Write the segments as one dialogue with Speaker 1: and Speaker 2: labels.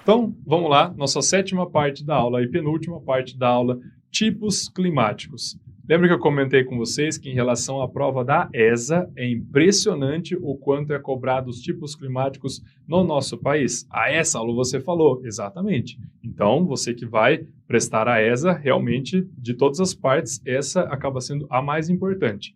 Speaker 1: Então, vamos lá, nossa sétima parte da aula e penúltima parte da aula, tipos climáticos. Lembra que eu comentei com vocês que em relação à prova da ESA, é impressionante o quanto é cobrado os tipos climáticos no nosso país? Essa aula você falou, exatamente. Então, você que vai prestar a ESA, realmente, de todas as partes, essa acaba sendo a mais importante.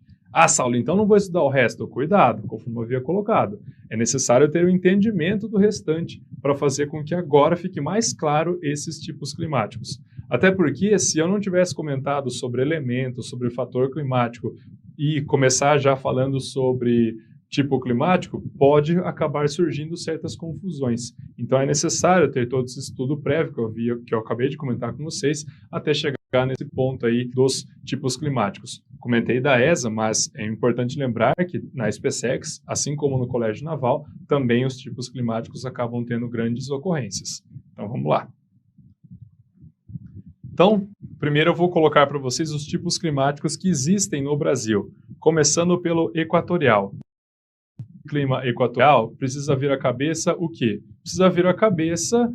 Speaker 1: Saulo, então não vou estudar o resto. Cuidado, conforme eu havia colocado. É necessário ter o entendimento do restante para fazer com que agora fique mais claro esses tipos climáticos. Até porque, se eu não tivesse comentado sobre elementos, sobre fator climático e começar já falando sobre tipo climático, pode acabar surgindo certas confusões. Então, é necessário ter todo esse estudo prévio que eu acabei de comentar com vocês até chegar nesse ponto aí dos tipos climáticos. Comentei da ESA, mas é importante lembrar que na SpaceX, assim como no Colégio Naval, também os tipos climáticos acabam tendo grandes ocorrências. Então, vamos lá. Então, primeiro eu vou colocar para vocês os tipos climáticos que existem no Brasil, começando pelo equatorial. Clima equatorial, precisa vir à cabeça o quê? Precisa vir à cabeça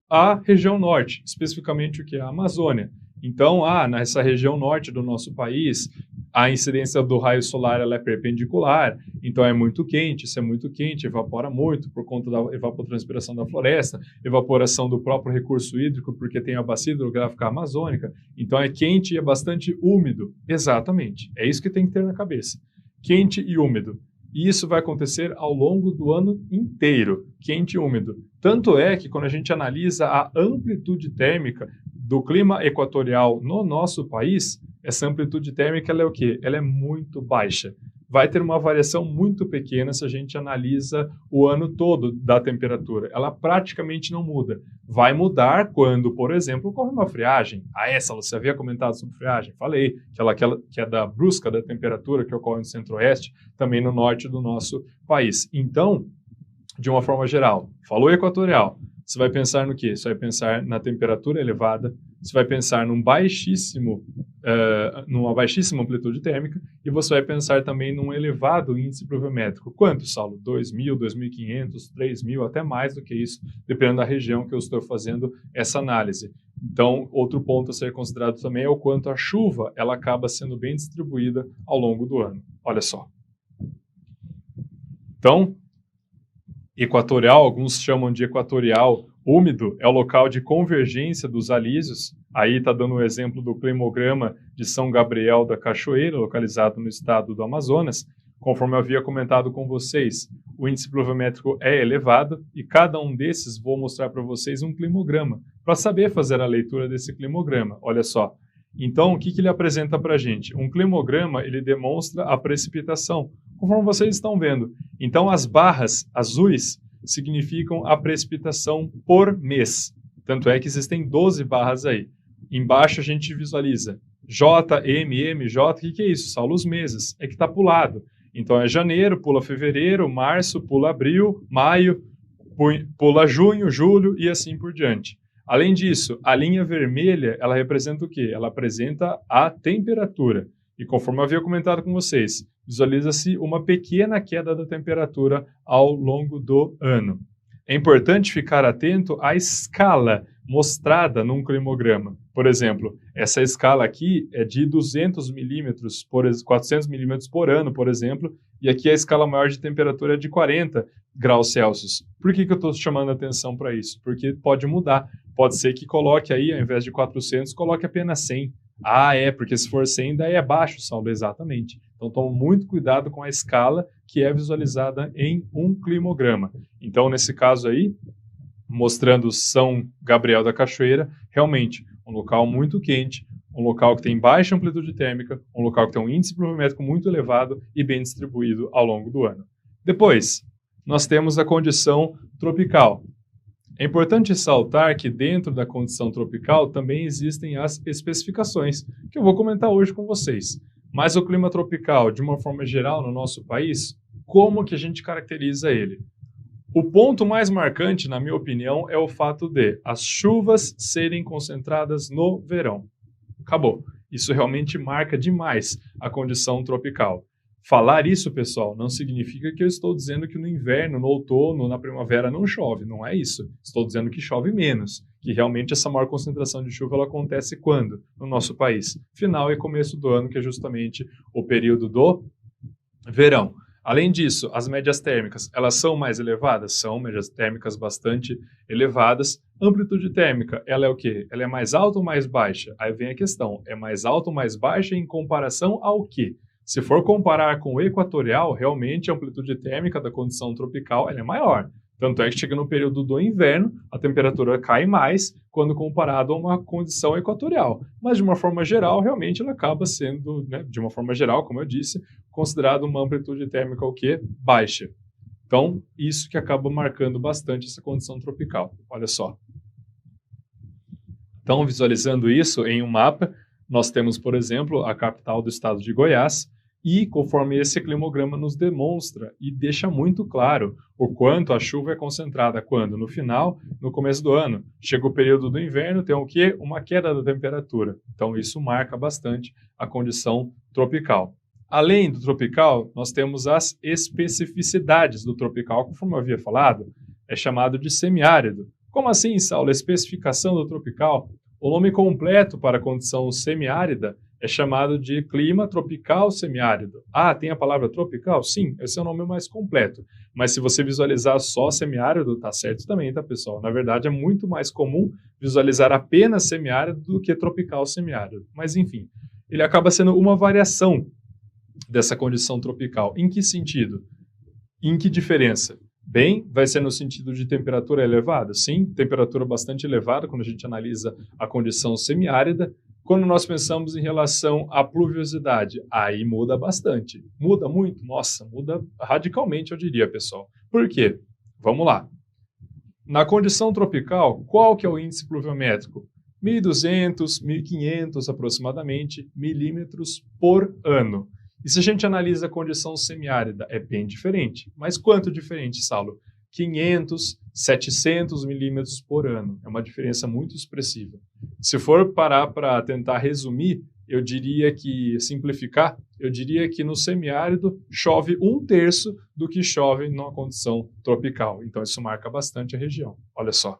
Speaker 1: a região norte, especificamente o que? A Amazônia. Então, nessa região norte do nosso país, a incidência do raio solar ela é perpendicular, então é muito quente, se é muito quente, evapora muito por conta da evapotranspiração da floresta, evaporação do próprio recurso hídrico, porque tem a bacia hidrográfica amazônica, então é quente e é bastante úmido. Exatamente, é isso que tem que ter na cabeça. Quente e úmido. E isso vai acontecer ao longo do ano inteiro, quente e úmido. Tanto é que quando a gente analisa a amplitude térmica do clima equatorial no nosso país, essa amplitude térmica ela é o quê? Ela é muito baixa. Vai ter uma variação muito pequena se a gente analisa o ano todo da temperatura. Ela praticamente não muda. Vai mudar quando, por exemplo, ocorre uma friagem. Essa você havia comentado sobre friagem? Falei, que é da brusca da temperatura que ocorre no centro-oeste, também no norte do nosso país. Então, de uma forma geral, falou equatorial, você vai pensar no quê? Você vai pensar na temperatura elevada, você vai pensar numa baixíssima amplitude térmica e você vai pensar também num elevado índice pluviométrico. Quanto, Saulo? 2.000, 2.500, 3.000, até mais do que isso, dependendo da região que eu estou fazendo essa análise. Então, outro ponto a ser considerado também é o quanto a chuva ela acaba sendo bem distribuída ao longo do ano. Olha só. Então, equatorial, alguns chamam de equatorial úmido, é o local de convergência dos alísios. Aí está dando o exemplo do climograma de São Gabriel da Cachoeira, localizado no estado do Amazonas. Conforme eu havia comentado com vocês, o índice pluviométrico é elevado e cada um desses vou mostrar para vocês um climograma, para saber fazer a leitura desse climograma. Olha só. Então, o que ele apresenta para a gente? Um climograma, ele demonstra a precipitação, conforme vocês estão vendo. Então, as barras azuis significam a precipitação por mês. Tanto é que existem 12 barras aí. Embaixo a gente visualiza J, M, M, J. O que é isso? Saulo, os meses. É que está pulado. Então, é janeiro, pula fevereiro, março, pula abril, maio, pula junho, julho e assim por diante. Além disso, a linha vermelha, ela representa o quê? Ela apresenta a temperatura. E conforme eu havia comentado com vocês, visualiza-se uma pequena queda da temperatura ao longo do ano. É importante ficar atento à escala mostrada num climograma. Por exemplo, essa escala aqui é de 200 milímetros, 400 milímetros por ano, por exemplo, e aqui a escala maior de temperatura é de 40 graus Celsius. Por que eu estou chamando a atenção para isso? Porque pode mudar. Pode ser que coloque aí, ao invés de 400, coloque apenas 100. Porque se for 100, daí é baixo, Saulo, exatamente. Então, tome muito cuidado com a escala que é visualizada em um climograma. Então, nesse caso aí, mostrando São Gabriel da Cachoeira, realmente, um local muito quente, um local que tem baixa amplitude térmica, um local que tem um índice pluviométrico muito elevado e bem distribuído ao longo do ano. Depois, nós temos a condição tropical. É importante ressaltar que dentro da condição tropical também existem as especificações, que eu vou comentar hoje com vocês. Mas o clima tropical, de uma forma geral no nosso país, como que a gente caracteriza ele? O ponto mais marcante, na minha opinião, é o fato de as chuvas serem concentradas no verão. Acabou. Isso realmente marca demais a condição tropical. Falar isso, pessoal, não significa que eu estou dizendo que no inverno, no outono, na primavera não chove. Não é isso. Estou dizendo que chove menos, que realmente essa maior concentração de chuva ela acontece quando? No nosso país. Final e começo do ano, que é justamente o período do verão. Além disso, as médias térmicas, elas são mais elevadas? São médias térmicas bastante elevadas. Amplitude térmica, ela é o quê? Ela é mais alta ou mais baixa? Aí vem a questão, é mais alta ou mais baixa em comparação ao quê? Se for comparar com o equatorial, realmente a amplitude térmica da condição tropical ela é maior. Tanto é que chega no período do inverno, a temperatura cai mais quando comparado a uma condição equatorial. Mas, de uma forma geral, realmente ela acaba sendo, né, de uma forma geral, como eu disse, considerado uma amplitude térmica o quê? Baixa. Então, isso que acaba marcando bastante essa condição tropical. Olha só. Então, visualizando isso em um mapa, nós temos, por exemplo, a capital do estado de Goiás, e conforme esse climograma nos demonstra e deixa muito claro o quanto a chuva é concentrada quando? No final, no começo do ano. Chega o período do inverno, tem o quê? Uma queda da temperatura. Então, isso marca bastante a condição tropical. Além do tropical, nós temos as especificidades do tropical, conforme eu havia falado, é chamado de semiárido. Como assim, Saulo? A especificação do tropical? O nome completo para a condição semiárida é chamado de clima tropical semiárido. Ah, tem a palavra tropical? Sim, esse é o nome mais completo. Mas se você visualizar só semiárido, tá certo também, tá, pessoal? Na verdade, é muito mais comum visualizar apenas semiárido do que tropical semiárido. Mas, enfim, ele acaba sendo uma variação dessa condição tropical. Em que sentido? Em que diferença? Bem, vai ser no sentido de temperatura elevada? Sim, temperatura bastante elevada quando a gente analisa a condição semiárida. Quando nós pensamos em relação à pluviosidade, aí muda bastante. Muda muito? Nossa, muda radicalmente, eu diria, pessoal. Por quê? Vamos lá. Na condição tropical, qual que é o índice pluviométrico? 1.200, 1.500 aproximadamente milímetros por ano. E se a gente analisa a condição semiárida, é bem diferente. Mas quanto diferente, Saulo? 500, 700 milímetros por ano. É uma diferença muito expressiva. Se for parar para tentar resumir, eu diria que, simplificar, eu diria que no semiárido chove 1/3 do que chove numa condição tropical. Então, isso marca bastante a região. Olha só.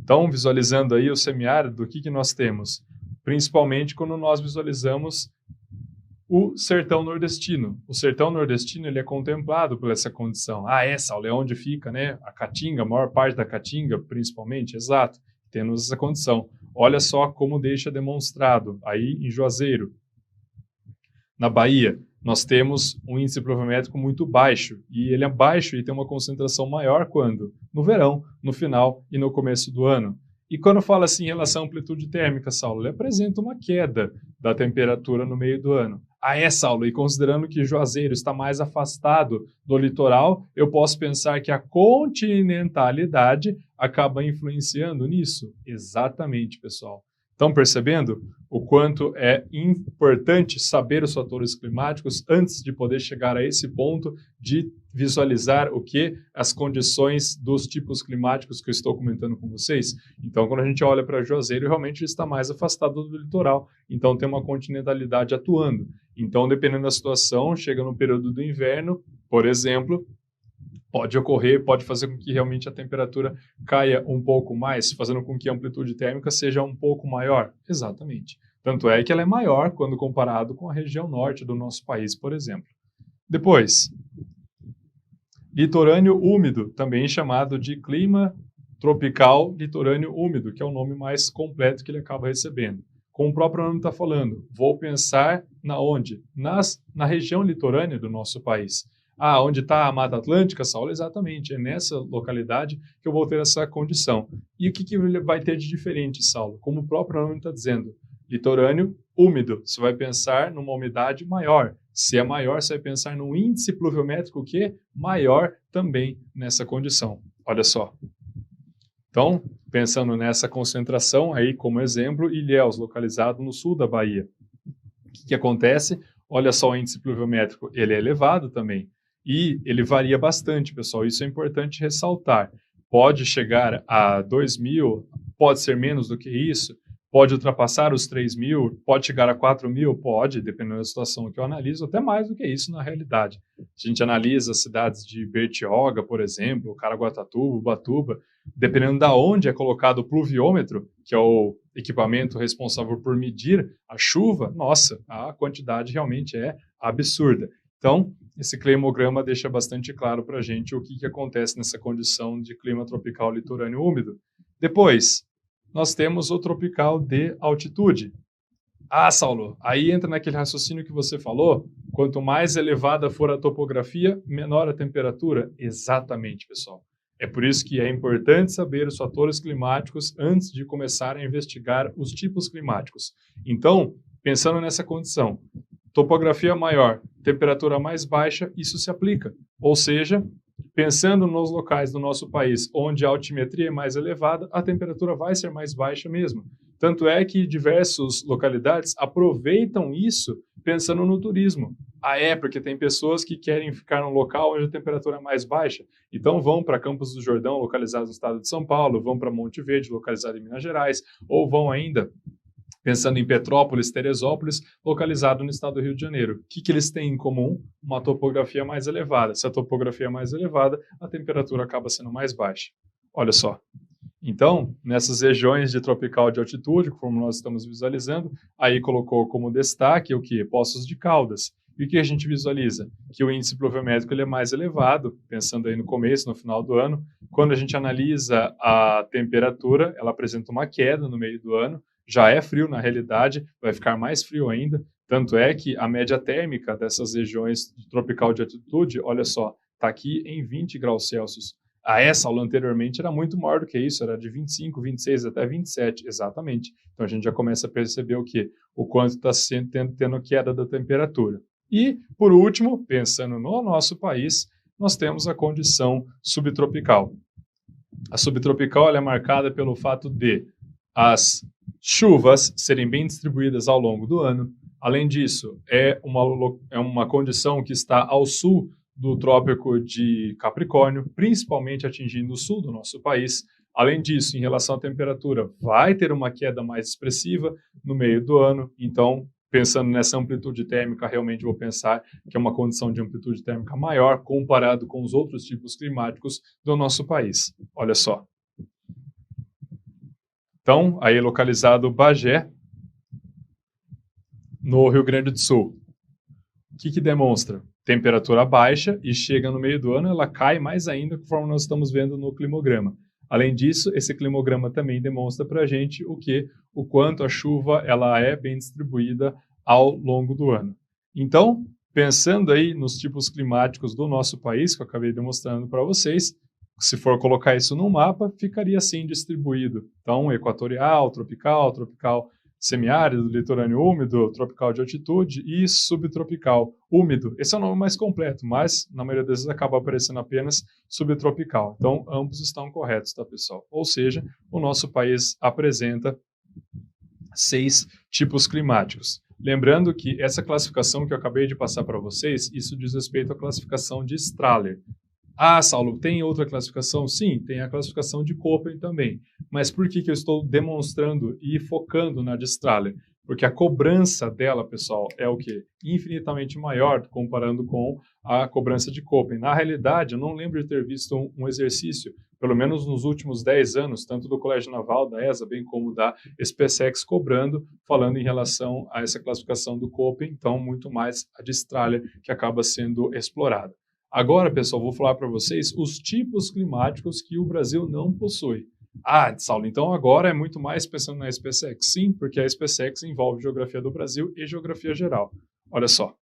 Speaker 1: Então, visualizando aí o semiárido, o que nós temos? Principalmente quando nós visualizamos o sertão nordestino. O sertão nordestino ele é contemplado por essa condição. Ah, Saulo, é onde fica, né? A Caatinga, a maior parte da Caatinga, principalmente, exato. Temos essa condição. Olha só como deixa demonstrado aí em Juazeiro. Na Bahia, nós temos um índice pluviométrico muito baixo. E ele é baixo e tem uma concentração maior quando? No verão, no final e no começo do ano. E quando fala assim em relação à amplitude térmica, Saulo, ele apresenta uma queda da temperatura no meio do ano. Ah, Saulo, e considerando que Juazeiro está mais afastado do litoral, eu posso pensar que a continentalidade acaba influenciando nisso? Exatamente, pessoal. Estão percebendo o quanto é importante saber os fatores climáticos antes de poder chegar a esse ponto de visualizar o que? As condições dos tipos climáticos que eu estou comentando com vocês. Então, quando a gente olha para Juazeiro, realmente está mais afastado do litoral. Então, tem uma continentalidade atuando. Então, dependendo da situação, chega no período do inverno, por exemplo, pode ocorrer, pode fazer com que realmente a temperatura caia um pouco mais, fazendo com que a amplitude térmica seja um pouco maior. Exatamente. Tanto é que ela é maior quando comparado com a região norte do nosso país, por exemplo. Depois, litorâneo úmido, também chamado de clima tropical litorâneo úmido, que é o nome mais completo que ele acaba recebendo. Como o próprio nome está falando, vou pensar na onde? Na região litorânea do nosso país. Ah, onde está a Mata Atlântica, Saulo? Exatamente, é nessa localidade que eu vou ter essa condição. E o que ele vai ter de diferente, Saulo? Como o próprio nome está dizendo, litorâneo úmido, você vai pensar numa umidade maior. Se é maior, você vai pensar num índice pluviométrico que é maior também nessa condição. Olha só. Então, pensando nessa concentração aí como exemplo, Ilhéus, localizado no sul da Bahia. O que acontece? Olha só o índice pluviométrico, ele é elevado também. E ele varia bastante, pessoal, isso é importante ressaltar. Pode chegar a 2.000, pode ser menos do que isso, Pode ultrapassar os 3.000? Pode chegar a 4.000? Pode, dependendo da situação que eu analiso, até mais do que isso na realidade. A gente analisa cidades de Bertioga, por exemplo, Caraguatatuba, Ubatuba, dependendo da onde é colocado o pluviômetro, que é o equipamento responsável por medir a chuva, nossa, a quantidade realmente é absurda. Então, esse climograma deixa bastante claro para a gente o que acontece nessa condição de clima tropical litorâneo úmido. Depois, nós temos o tropical de altitude. Ah, Saulo, aí entra naquele raciocínio que você falou, quanto mais elevada for a topografia, menor a temperatura. Exatamente, pessoal. É por isso que é importante saber os fatores climáticos antes de começar a investigar os tipos climáticos. Então, pensando nessa condição, topografia maior, temperatura mais baixa, isso se aplica. Ou seja, pensando nos locais do nosso país onde a altimetria é mais elevada, a temperatura vai ser mais baixa mesmo. Tanto é que diversas localidades aproveitam isso pensando no turismo. Ah, é, porque tem pessoas que querem ficar num local onde a temperatura é mais baixa. Então vão para Campos do Jordão, localizado no estado de São Paulo, vão para Monte Verde, localizado em Minas Gerais, ou vão ainda pensando em Petrópolis, Teresópolis, localizado no estado do Rio de Janeiro. O que eles têm em comum? Uma topografia mais elevada. Se a topografia é mais elevada, a temperatura acaba sendo mais baixa. Olha só. Então, nessas regiões de tropical de altitude, como nós estamos visualizando, aí colocou como destaque o que? Poços de Caldas. E o que a gente visualiza? Que o índice pluviométrico ele é mais elevado, pensando aí no começo, no final do ano. Quando a gente analisa a temperatura, ela apresenta uma queda no meio do ano. Já é frio na realidade, vai ficar mais frio ainda. Tanto é que a média térmica dessas regiões de tropical de altitude, olha só, está aqui em 20 graus Celsius. Essa aula anteriormente era muito maior do que isso, era de 25, 26 até 27, exatamente. Então a gente já começa a perceber o quê? O quanto está tendo queda da temperatura. E, por último, pensando no nosso país, nós temos a condição subtropical. A subtropical ela é marcada pelo fato de as chuvas serem bem distribuídas ao longo do ano. Além disso, é uma condição que está ao sul do Trópico de Capricórnio, principalmente atingindo o sul do nosso país. Além disso, em relação à temperatura, vai ter uma queda mais expressiva no meio do ano. Então, pensando nessa amplitude térmica, realmente vou pensar que é uma condição de amplitude térmica maior comparado com os outros tipos climáticos do nosso país. Olha só. Então, aí localizado Bagé, no Rio Grande do Sul. O que demonstra? Temperatura baixa e chega no meio do ano, ela cai mais ainda, conforme nós estamos vendo no climograma. Além disso, esse climograma também demonstra para a gente o quanto a chuva ela é bem distribuída ao longo do ano. Então, pensando aí nos tipos climáticos do nosso país, que eu acabei demonstrando para vocês, se for colocar isso no mapa, ficaria assim distribuído. Então, equatorial, tropical, tropical semiárido, litorâneo úmido, tropical de altitude e subtropical úmido. Esse é o nome mais completo, mas na maioria das vezes acaba aparecendo apenas subtropical. Então, ambos estão corretos, tá, pessoal? Ou seja, o nosso país apresenta 6 tipos climáticos. Lembrando que essa classificação que eu acabei de passar para vocês, isso diz respeito à classificação de Strahler. Ah, Saulo, tem outra classificação? Sim, tem a classificação de Köppen também. Mas por que eu estou demonstrando e focando na de Strahler? Porque a cobrança dela, pessoal, é o quê? Infinitamente maior comparando com a cobrança de Köppen. Na realidade, eu não lembro de ter visto um exercício, pelo menos nos últimos 10 anos, tanto do Colégio Naval, da ESA, bem como da SpaceX, cobrando, falando em relação a essa classificação do Köppen, então muito mais a de Strahler que acaba sendo explorada. Agora, pessoal, vou falar para vocês os tipos climáticos que o Brasil não possui. Ah, Saulo, então agora é muito mais pensando na SpaceX. Sim, porque a SpaceX envolve geografia do Brasil e geografia geral. Olha só.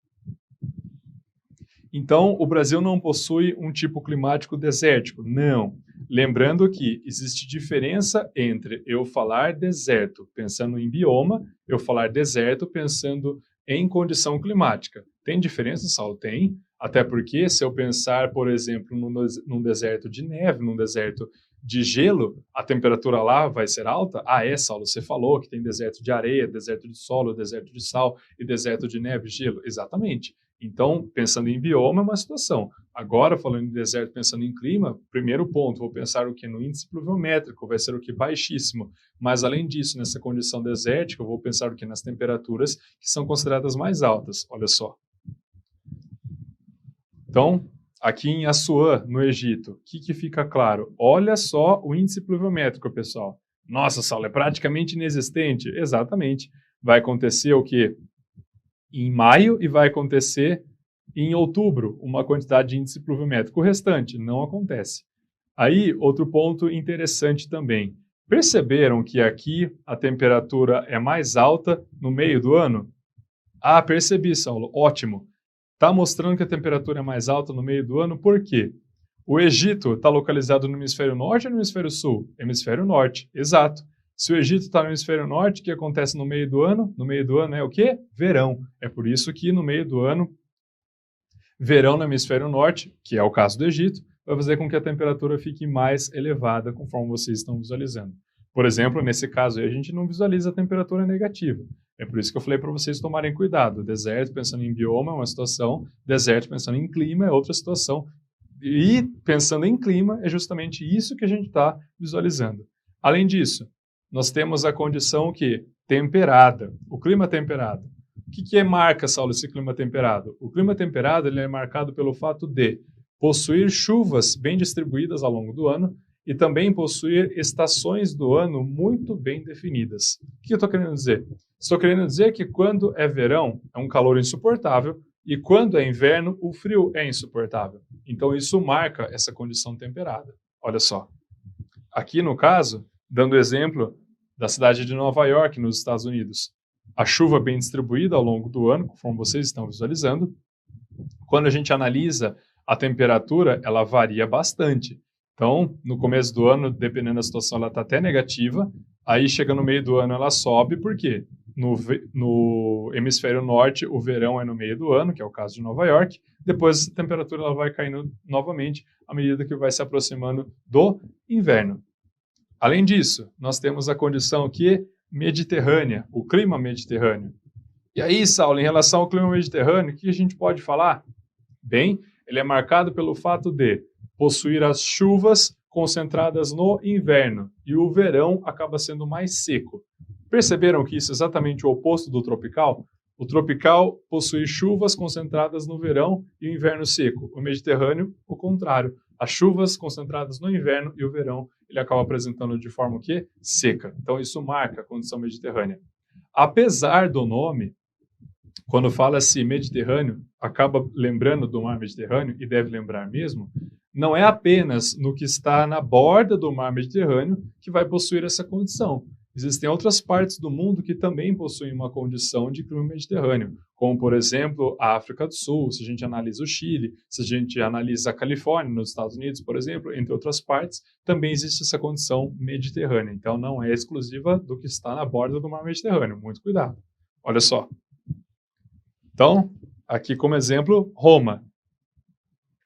Speaker 1: Então, o Brasil não possui um tipo climático desértico? Não. Lembrando que existe diferença entre eu falar deserto pensando em bioma, eu falar deserto pensando em condição climática. Tem diferença, Saulo? Tem. Até porque, se eu pensar, por exemplo, num deserto de neve, num deserto de gelo, a temperatura lá vai ser alta? Ah, é, Saulo, você falou que tem deserto de areia, deserto de solo, deserto de sal e deserto de neve e gelo. Exatamente. Então, pensando em bioma é uma situação. Agora, falando em deserto, pensando em clima, primeiro ponto, vou pensar o que? No índice pluviométrico, vai ser o que? Baixíssimo. Mas, além disso, nessa condição desértica, eu vou pensar o que? Nas temperaturas que são consideradas mais altas. Olha só. Então, aqui em Assuã, no Egito, o que fica claro? Olha só o índice pluviométrico, pessoal. Nossa, Saulo, é praticamente inexistente. Exatamente. Vai acontecer o quê? Em maio e vai acontecer em outubro, uma quantidade de índice pluviométrico. O restante não acontece. Aí, outro ponto interessante também. Perceberam que aqui a temperatura é mais alta no meio do ano? Ah, percebi, Saulo. Ótimo. Está mostrando que a temperatura é mais alta no meio do ano, por quê? O Egito está localizado no hemisfério norte ou no hemisfério sul? Hemisfério norte, exato. Se o Egito está no hemisfério norte, o que acontece no meio do ano? No meio do ano é o quê? Verão. É por isso que no meio do ano, verão no hemisfério norte, que é o caso do Egito, vai fazer com que a temperatura fique mais elevada, conforme vocês estão visualizando. Por exemplo, nesse caso aí, a gente não visualiza a temperatura negativa. É por isso que eu falei para vocês tomarem cuidado. Deserto pensando em bioma é uma situação, deserto pensando em clima é outra situação. E pensando em clima é justamente isso que a gente está visualizando. Além disso, nós temos a condição que temperada, o clima temperado. O que marca, Saulo, esse clima temperado? O clima temperado ele é marcado pelo fato de possuir chuvas bem distribuídas ao longo do ano e também possuir estações do ano muito bem definidas. O que eu estou querendo dizer? Estou querendo dizer que quando é verão, é um calor insuportável, e quando é inverno, o frio é insuportável. Então, isso marca essa condição temperada. Olha só. Aqui, no caso, dando exemplo da cidade de Nova York, nos Estados Unidos. A chuva bem distribuída ao longo do ano, conforme vocês estão visualizando. Quando a gente analisa a temperatura, ela varia bastante. Então, no começo do ano, dependendo da situação, ela está até negativa. Aí, chega no meio do ano, ela sobe. Por quê? No hemisfério norte, o verão é no meio do ano, que é o caso de Nova York. Depois, a temperatura ela vai caindo novamente à medida que vai se aproximando do inverno. Além disso, nós temos a condição aqui mediterrânea, o clima mediterrâneo. E aí, Saulo, em relação ao clima mediterrâneo, o que a gente pode falar? Bem, ele é marcado pelo fato de possuir as chuvas concentradas no inverno e o verão acaba sendo mais seco. Perceberam que isso é exatamente o oposto do tropical? O tropical possui chuvas concentradas no verão e o inverno seco. O Mediterrâneo, o contrário. As chuvas concentradas no inverno e o verão, ele acaba apresentando de forma o quê? Seca. Então, isso marca a condição mediterrânea. Apesar do nome, quando fala-se Mediterrâneo, acaba lembrando do mar Mediterrâneo, e deve lembrar mesmo, não é apenas no que está na borda do mar Mediterrâneo que vai possuir essa condição. Existem outras partes do mundo que também possuem uma condição de clima mediterrâneo, como, por exemplo, a África do Sul, se a gente analisa o Chile, se a gente analisa a Califórnia, nos Estados Unidos, por exemplo, entre outras partes, também existe essa condição mediterrânea. Então, não é exclusiva do que está na borda do mar Mediterrâneo. Muito cuidado. Olha só. Então, aqui como exemplo, Roma.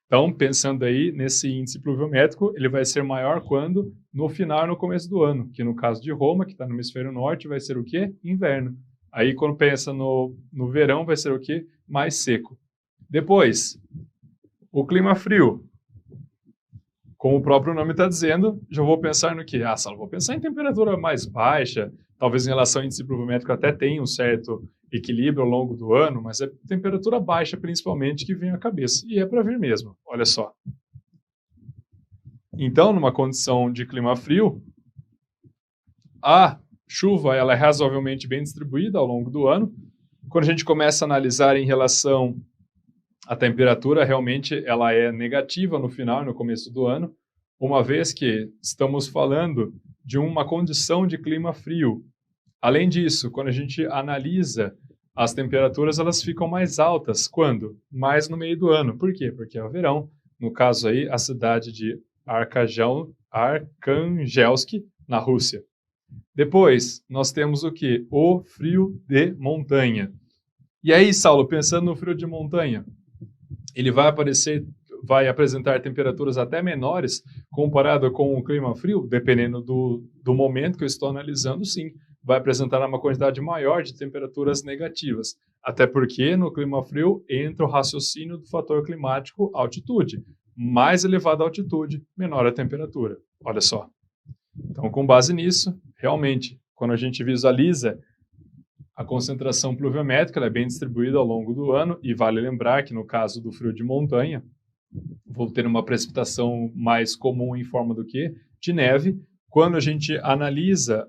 Speaker 1: Então, pensando aí nesse índice pluviométrico, ele vai ser maior quando? No final e no começo do ano, que no caso de Roma, que está no hemisfério norte, vai ser o quê? Inverno. Aí, quando pensa no verão, vai ser o quê? Mais seco. Depois, o clima frio. Como o próprio nome está dizendo, já vou pensar no quê? Ah, Saulo, vou pensar em temperatura mais baixa, talvez em relação ao índice pluviométrico até tenha um certo equilíbrio ao longo do ano, mas é temperatura baixa principalmente que vem à cabeça. E é para vir mesmo, olha só. Então, numa condição de clima frio, a chuva ela é razoavelmente bem distribuída ao longo do ano. Quando a gente começa a analisar em relação à temperatura, realmente ela é negativa no final e no começo do ano, uma vez que estamos falando de uma condição de clima frio. Além disso, quando a gente analisa as temperaturas, elas ficam mais altas. Quando? Mais no meio do ano. Por quê? Porque é o verão. No caso aí, a cidade de Arkhangelsk, na Rússia. Depois, nós temos o quê? O frio de montanha. E aí, Saulo, pensando no frio de montanha, ele vai apresentar temperaturas até menores comparado com o clima frio, dependendo do momento que eu estou analisando, sim. vai apresentar uma quantidade maior de temperaturas negativas. Até porque no clima frio entra o raciocínio do fator climático altitude. Mais elevada a altitude, menor a temperatura. Olha só. Então, com base nisso, realmente, quando a gente visualiza a concentração pluviométrica, ela é bem distribuída ao longo do ano, e vale lembrar que no caso do frio de montanha, vou ter uma precipitação mais comum em forma do que de neve. Quando a gente analisa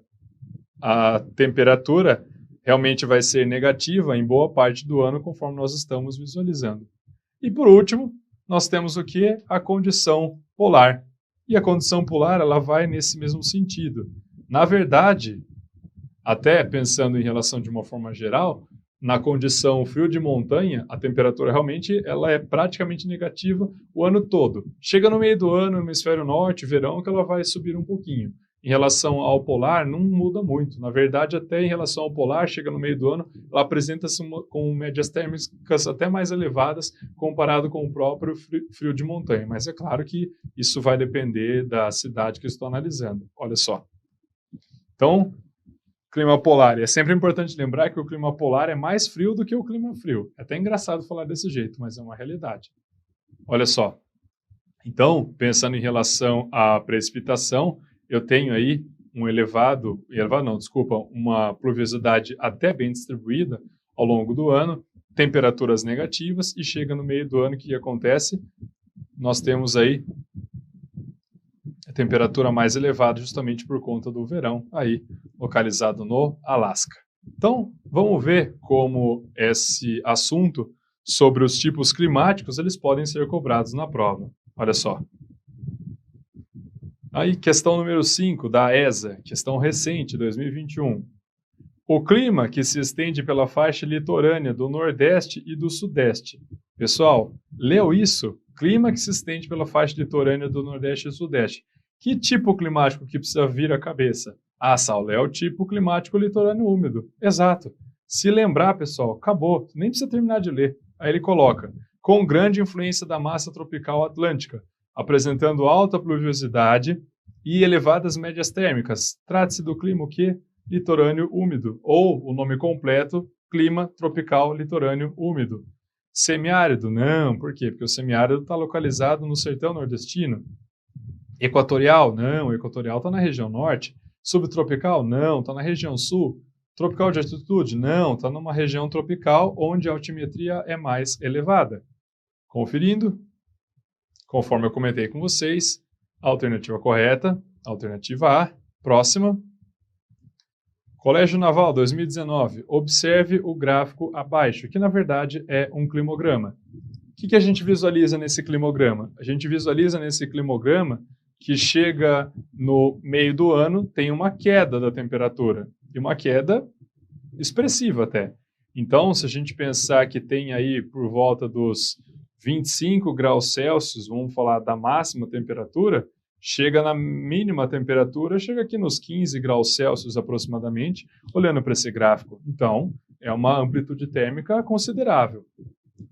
Speaker 1: a temperatura, realmente vai ser negativa em boa parte do ano, conforme nós estamos visualizando. E por último, nós temos o que? A condição polar. E a condição polar, ela vai nesse mesmo sentido. Na verdade, até pensando em relação de uma forma geral, na condição frio de montanha, a temperatura realmente ela é praticamente negativa o ano todo. Chega no meio do ano, no hemisfério norte, verão, que ela vai subir um pouquinho. Em relação ao polar, não muda muito. Na verdade, até em relação ao polar, chega no meio do ano, ela apresenta-se com médias térmicas até mais elevadas comparado com o próprio frio de montanha. Mas é claro que isso vai depender da cidade que eu estou analisando. Olha só. Então, clima polar. E é sempre importante lembrar que o clima polar é mais frio do que o clima frio. É até engraçado falar desse jeito, mas é uma realidade. Olha só. Então, pensando em relação à precipitação, eu tenho aí uma pluviosidade até bem distribuída ao longo do ano, temperaturas negativas, e chega no meio do ano, o que acontece? Nós temos aí a temperatura mais elevada justamente por conta do verão, aí localizado no Alasca. Então, vamos ver como esse assunto sobre os tipos climáticos eles podem ser cobrados na prova. Olha só. Aí, questão número 5 da ESA, questão recente, 2021. O clima que se estende pela faixa litorânea do Nordeste e do Sudeste. Pessoal, leu isso? Clima que se estende pela faixa litorânea do Nordeste e do Sudeste. Que tipo climático que precisa vir à cabeça? Ah, Saulo, é o tipo climático litorâneo úmido. Exato. Se lembrar, pessoal, acabou. Nem precisa terminar de ler. Aí ele coloca, com grande influência da massa tropical atlântica, apresentando alta pluviosidade e elevadas médias térmicas. Trata-se do clima o quê? Litorâneo úmido, ou o nome completo, clima tropical litorâneo úmido. Semiárido? Não, por quê? Porque o semiárido está localizado no sertão nordestino. Equatorial? Não, o equatorial está na região norte. Subtropical? Não, está na região sul. Tropical de altitude? Não, está numa região tropical onde a altimetria é mais elevada. Conferindo, conforme eu comentei com vocês, alternativa correta, alternativa A. Próxima. Colégio Naval 2019. Observe o gráfico abaixo, que na verdade é um climograma. O que a gente visualiza nesse climograma? A gente visualiza nesse climograma que chega no meio do ano, tem uma queda da temperatura, e uma queda expressiva até. Então, se a gente pensar que tem aí por volta dos 25 graus Celsius, vamos falar da máxima temperatura, chega na mínima temperatura, chega aqui nos 15 graus Celsius aproximadamente, olhando para esse gráfico. Então, é uma amplitude térmica considerável.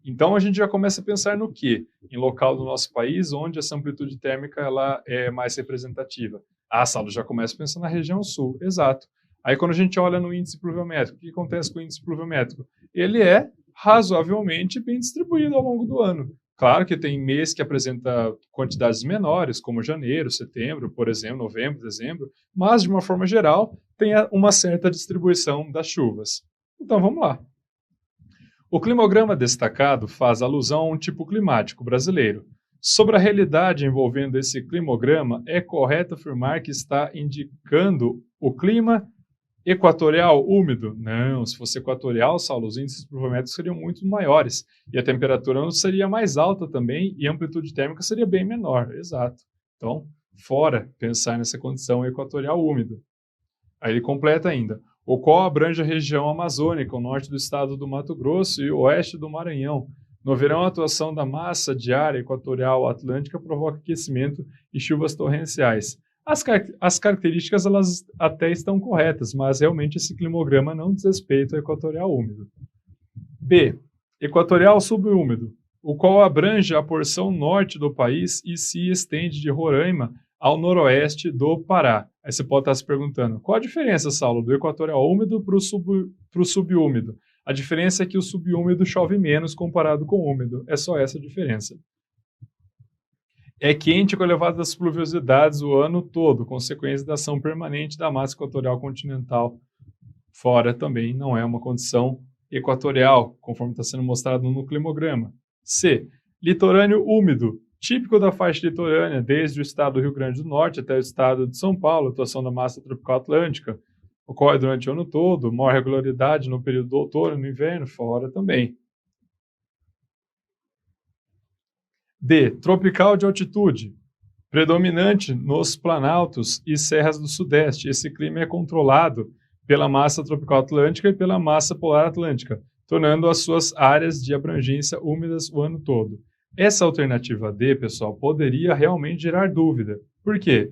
Speaker 1: Então, a gente já começa a pensar no quê? Em local do nosso país onde essa amplitude térmica ela é mais representativa. Ah, Saulo, já começa a pensar na região sul. Exato. Aí, quando a gente olha no índice pluviométrico, o que acontece com o índice pluviométrico? Ele é razoavelmente bem distribuído ao longo do ano. Claro que tem mês que apresenta quantidades menores, como janeiro, setembro, por exemplo, novembro, dezembro, mas, de uma forma geral, tem uma certa distribuição das chuvas. Então, vamos lá. O climograma destacado faz alusão a um tipo climático brasileiro. Sobre a realidade envolvendo esse climograma, é correto afirmar que está indicando o clima equatorial úmido? Não, se fosse equatorial, Saulo, os índices pluviométricos seriam muito maiores e a temperatura seria mais alta também e a amplitude térmica seria bem menor. Exato. Então, fora pensar nessa condição equatorial úmida. Aí ele completa ainda. O qual abrange a região amazônica, o norte do estado do Mato Grosso e o oeste do Maranhão. No verão, a atuação da massa de ar equatorial atlântica provoca aquecimento e chuvas torrenciais. As características elas até estão corretas, mas realmente esse climograma não diz respeito ao equatorial úmido. B. Equatorial subúmido, o qual abrange a porção norte do país e se estende de Roraima ao noroeste do Pará. Aí você pode estar se perguntando, qual a diferença, Saulo, do equatorial úmido para o subúmido? A diferença é que o subúmido chove menos comparado com o úmido. É só essa a diferença. É quente com elevadas pluviosidades o ano todo, consequência da ação permanente da massa equatorial continental. Fora também não é uma condição equatorial, conforme está sendo mostrado no climograma. C. Litorâneo úmido, típico da faixa litorânea, desde o estado do Rio Grande do Norte até o estado de São Paulo, atuação da massa tropical atlântica. Ocorre durante o ano todo, maior regularidade no período do outono e no inverno, fora também. D. Tropical de altitude, predominante nos planaltos e serras do sudeste. Esse clima é controlado pela massa tropical atlântica e pela massa polar atlântica, tornando as suas áreas de abrangência úmidas o ano todo. Essa alternativa D, pessoal, poderia realmente gerar dúvida. Por quê?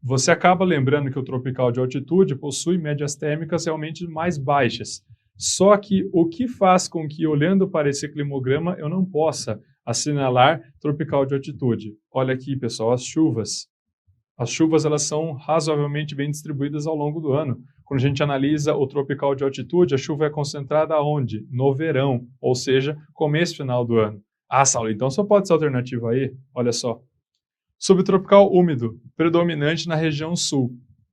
Speaker 1: Você acaba lembrando que o tropical de altitude possui médias térmicas realmente mais baixas. Só que o que faz com que, olhando para esse climograma, eu não possa assinalar tropical de altitude? Olha aqui, pessoal, as chuvas. As chuvas elas são razoavelmente bem distribuídas ao longo do ano. Quando a gente analisa o tropical de altitude, a chuva é concentrada onde? No verão, ou seja, começo e final do ano. Ah, Saulo, então só pode ser alternativa aí? Olha só. Subtropical úmido, predominante na região sul.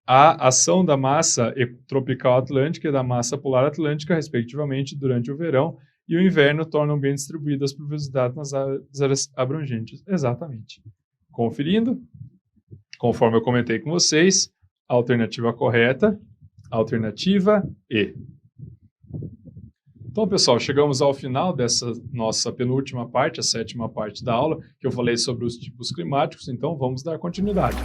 Speaker 1: A ação da massa tropical atlântica e da massa polar atlântica, respectivamente, durante o verão e o inverno tornam bem distribuídas as pluviosidades nas áreas abrangentes. Exatamente. Conferindo, conforme eu comentei com vocês, a alternativa correta, alternativa E. Então, pessoal, chegamos ao final dessa nossa penúltima parte, a 7ª parte da aula, que eu falei sobre os tipos climáticos, então vamos dar continuidade.